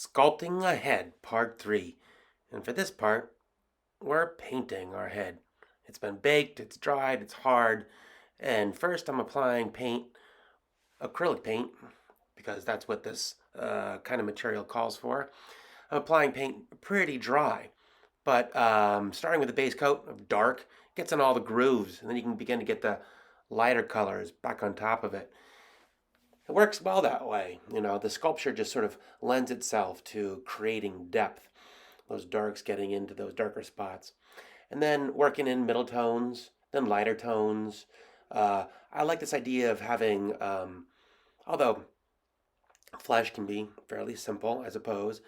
Sculpting a Head, Part 3. And for this part, we're painting our head. It's been baked, it's dried, it's hard. And first I'm applying paint, acrylic paint, because that's what this kind of material calls for. I'm applying paint pretty dry, but starting with the base coat of dark, gets in all the grooves, and then you can begin to get the lighter colors back on top of it. It works well that way. The sculpture just sort of lends itself to creating depth, those darks getting into those darker spots. And then working in middle tones, then lighter tones. I like this idea of having, although flesh can be fairly simple, I suppose,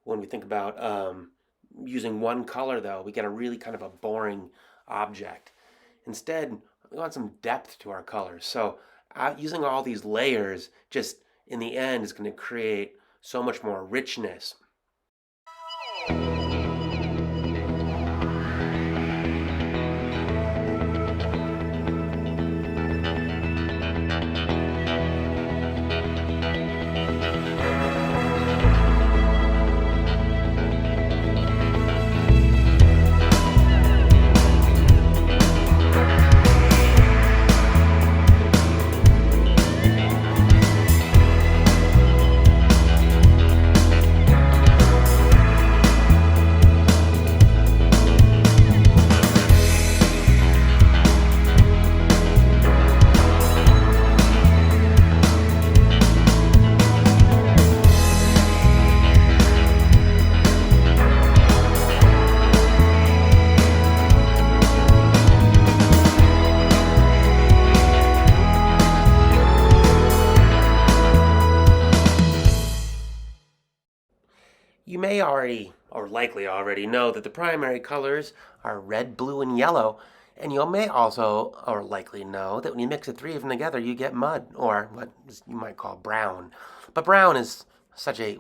when we think about using one color, though, we get a really kind of a boring object. Instead, we want some depth to our colors. So using all these layers just in the end is going to create so much more richness. You may already, or likely already, know that the primary colors are red, blue, and yellow. And you may also, or likely know, that when you mix the three of them together, you get mud, or what you might call brown. But brown is such a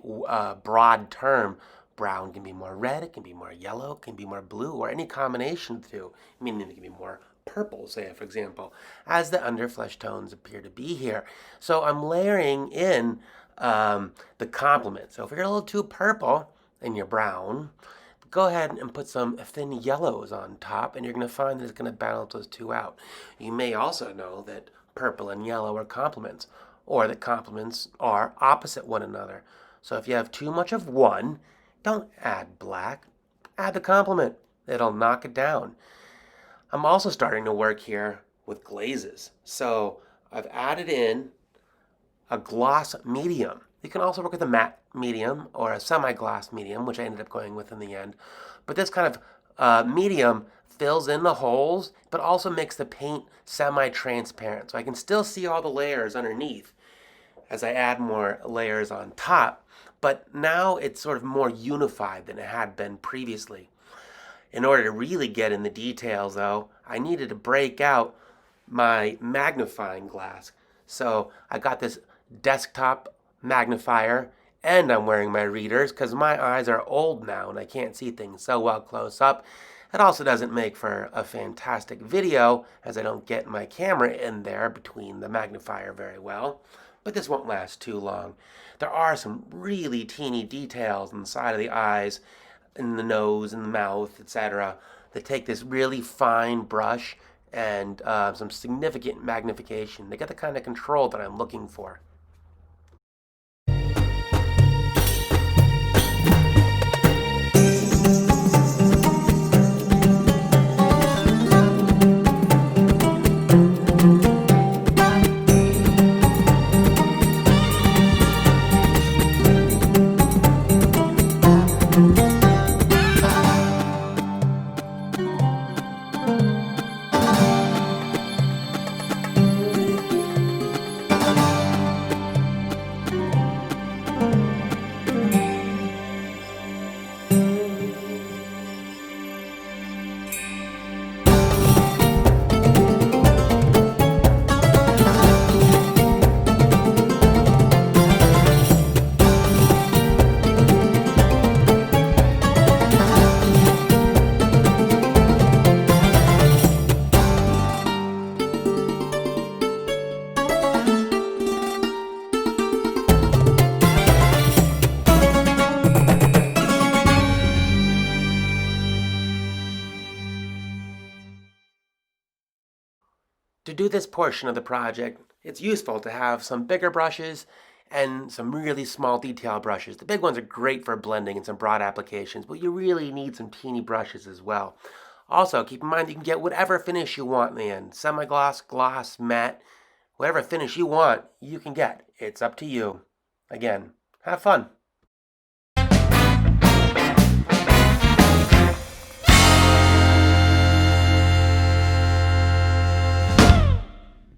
broad term. Brown can be more red, it can be more yellow, it can be more blue, or any combination of the two, meaning it can be more purple, say, for example, as the underflesh tones appear to be here. So I'm layering in the complement. So if you're a little too purple and you're brown, go ahead and put some thin yellows on top, and you're going to find that it's going to balance those two out. You may also know that purple and yellow are complements, or that complements are opposite one another. So if you have too much of one, don't add black, add the complement. It'll knock it down. I'm also starting to work here with glazes. So I've added in a gloss medium. You can also work with a matte medium or a semi-gloss medium, which I ended up going with in the end. But this kind of medium fills in the holes, but also makes the paint semi-transparent. So I can still see all the layers underneath as I add more layers on top. But now it's sort of more unified than it had been previously. In order to really get in the details, though, I needed to break out my magnifying glass. So I got this desktop magnifier, and I'm wearing my readers because my eyes are old now and I can't see things so well close up. It also doesn't make for a fantastic video as I don't get my camera in there between the magnifier very well. But this won't last too long. There are some really teeny details on the side of the eyes, in the nose, in the mouth, etc., that take this really fine brush and some significant magnification. They get the kind of control that I'm looking for. do this portion of the project, it's useful to have some bigger brushes and some really small detail brushes. The big ones are great for blending and some broad applications, but you really need some teeny brushes as well. Also, keep in mind you can get whatever finish you want in the end. Semi-gloss, gloss, matte, whatever finish you want, you can get. It's up to you. Again, have fun.